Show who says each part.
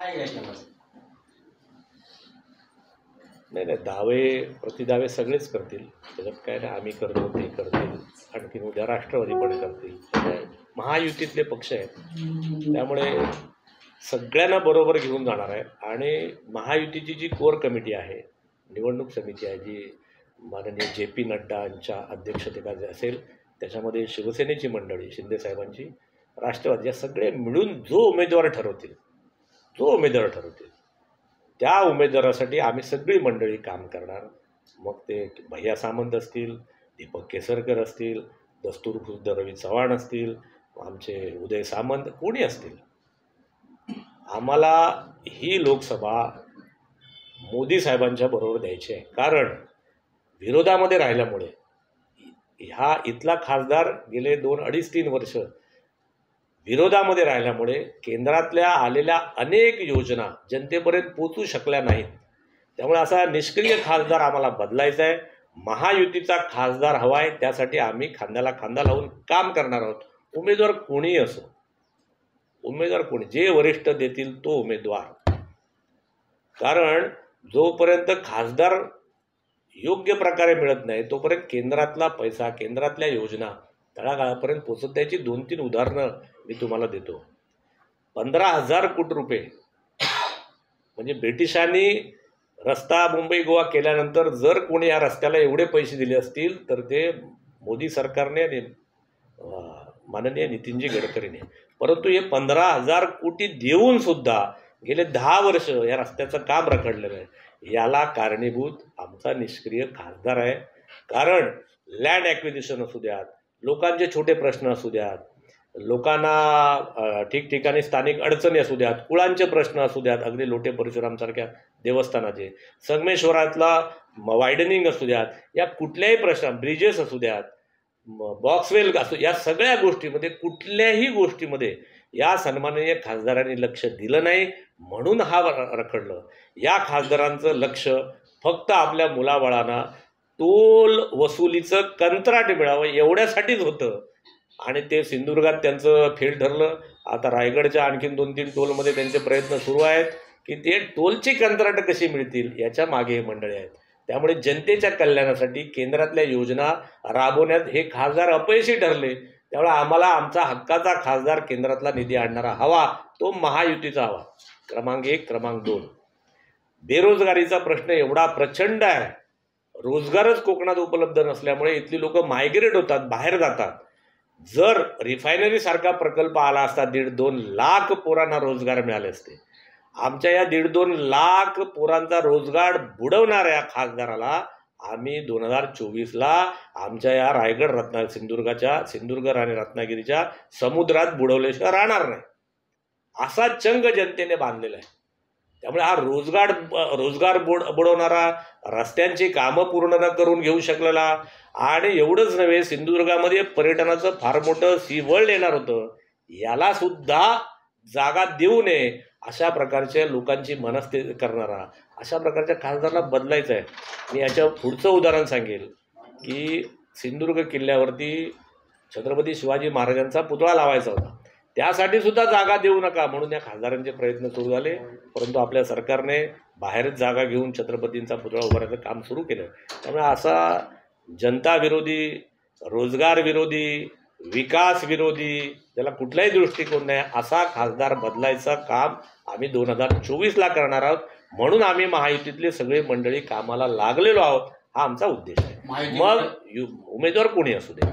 Speaker 1: नाही नाही, दावे प्रतिदावे सगळेच करतील, त्याच्यात काय नाही. आम्ही करतो, ते करतील, आणखी उद्या राष्ट्रवादी पण करतील. महायुतीतले पक्ष आहेत, त्यामुळे सगळ्यांना बरोबर घेऊन जाणार आहे. आणि महायुतीची जी कोर कमिटी आहे, निवडणूक समिती आहे, जी माननीय JP नड्डांच्या अध्यक्षतेखाली असेल, त्याच्यामध्ये शिवसेनेची मंडळी, शिंदेसाहेबांची, राष्ट्रवादी, या सगळे मिळून जो उमेदवार ठरवतील, त्या उमेदवारासाठी आम्ही सगळी मंडळी काम करणार. मग ते भैया सामंत असतील, दीपक केसरकर असतील, दस्तूरखुर्द रवी चव्हाण असतील, आमचे उदय सामंत, कोणी असतील, आम्हाला ही लोकसभा मोदी साहेबांच्या बरोबर द्यायची आहे. कारण विरोधामध्ये राहिल्यामुळे इथला खासदार गेले 2-2.5-3 वर्ष विरोधामध्ये राहिल्यामुळे केंद्रातल्या आलेल्या अनेक योजना जनतेपर्यंत पोचू शकल्या नाहीत. त्यामुळे असा निष्क्रिय खासदार आम्हाला बदलायचा आहे. महायुतीचा खासदार हवा आहे. त्यासाठी आम्ही खांद्याला खांदा लावून काम करणार आहोत. उमेदवार कोणीही असो, जे वरिष्ठ देतील तो उमेदवार. कारण जोपर्यंत खासदार योग्य प्रकारे मिळत नाही तोपर्यंत केंद्रातला पैसा, केंद्रातल्या योजना तळागाळापर्यंत पोचत द्यायची 2-3 उदाहरणं मी तुम्हाला देतो. 15,000 कोटी रुपये म्हणजे ब्रिटिशांनी रस्ता मुंबई गोवा केल्यानंतर जर कोणी या रस्त्याला एवढे पैसे दिले असतील तर ते मोदी सरकारने आणि माननीय नितीनजी गडकरीने. परंतु हे 15,000 कोटी देऊन सुद्धा गेले 10 वर्ष या रस्त्याचं काम रखडलेलं आहे. याला कारणीभूत आमचा निष्क्रिय खासदार आहे. कारण लँड ॲक्विजिशन असू द्यात, लोकांचे छोटे प्रश्न असू द्यात, लोकांना ठिकठिकाणी स्थानिक अडचणी असू द्यात, कुळांचे प्रश्न असू द्यात, अगदी लोटे परशुरामसारख्या देवस्थानाचे, संगमेश्वरातला वायडनिंग असू द्यात, या कुठल्याही प्रश्न, ब्रिजेस असू द्यात, बॉक्सवेल असू, या सगळ्या गोष्टीमध्ये, कुठल्याही गोष्टीमध्ये या सन्माननीय खासदारांनी लक्ष दिलं नाही, म्हणून हा रखडलं. या खासदारांचं लक्ष फक्त आपल्या मुलाबाळांना टोल वसुलीचं कंत्राट मिळावं एवढ्यासाठीच होतं. आणि ते सिंधुदुर्गात त्यांचं फेल ठरलं. आता रायगडच्या आणखीन 2-3 टोलमध्ये त्यांचे प्रयत्न सुरू आहेत की ते टोलची कंत्राट कशी मिळतील याच्या मागे हे मंडळी आहेत. त्यामुळे जनतेच्या कल्याणासाठी केंद्रातल्या योजना राबवण्यात हे खासदार अपयशी ठरले. त्यामुळे आम्हाला आमचा हक्काचा खासदार, केंद्रातला निधी आणणारा हवा, तो महायुतीचा हवा. क्रमांक 1. क्रमांक 2, बेरोजगारीचा प्रश्न एवढा प्रचंड आहे. रोजगारच कोकणात उपलब्ध नसल्यामुळे इथली लोक मायग्रेट होतात, बाहेर जातात. जर रिफायनरी सारखा प्रकल्प आला असता 1.5-2 लाख पोरांना रोजगार मिळाले असते. आमच्या या 1.5-2 लाख पोरांचा रोजगार बुडवणाऱ्या खासदाराला आम्ही 2024ला आमच्या या रायगड सिंधुदुर्ग आणि रत्नागिरीच्या समुद्रात बुडवल्याशिवाय राहणार नाही, असा चंग जनतेने बांधलेला आहे. त्यामुळे हा रोजगार बुडवणारा, रस्त्यांची कामं पूर्ण न करून घेऊ शकलेला, आणि एवढंच नव्हे, सिंधुदुर्गामध्ये पर्यटनाचं फार मोठं सी वर्ल्ड येणार होतं, याला सुद्धा जागा देऊ नये अशा प्रकारच्या लोकांची मनस्थिती करणारा, अशा प्रकारच्या खासदाराला बदलायचं आहे. मी याच्या पुढचं उदाहरण सांगेल की सिंधुदुर्ग किल्ल्यावरती छत्रपती शिवाजी महाराजांचा पुतळा लावायचा होता. त्यासाठी सुद्धा जागा देऊ नका म्हणून या खासदारांचे प्रयत्न सुरू झाले. परंतु आपल्या सरकारने बाहेरच जागा घेऊन छत्रपतींचा पुतळा उभारायचं काम सुरू केलं. त्यामुळे असा जनता विरोधी, रोजगार विरोधी, विकास विरोधी, त्याला कुठलाही दृष्टिकोन नाही, असा खासदार बदलायचं काम आम्ही 2024ला करणार आहोत. म्हणून आम्ही महायुतीतले सगळे मंडळी कामाला लागलेलो आहोत. हा आमचा उद्देश आहे. मग उमेदवार कोणी असू दे.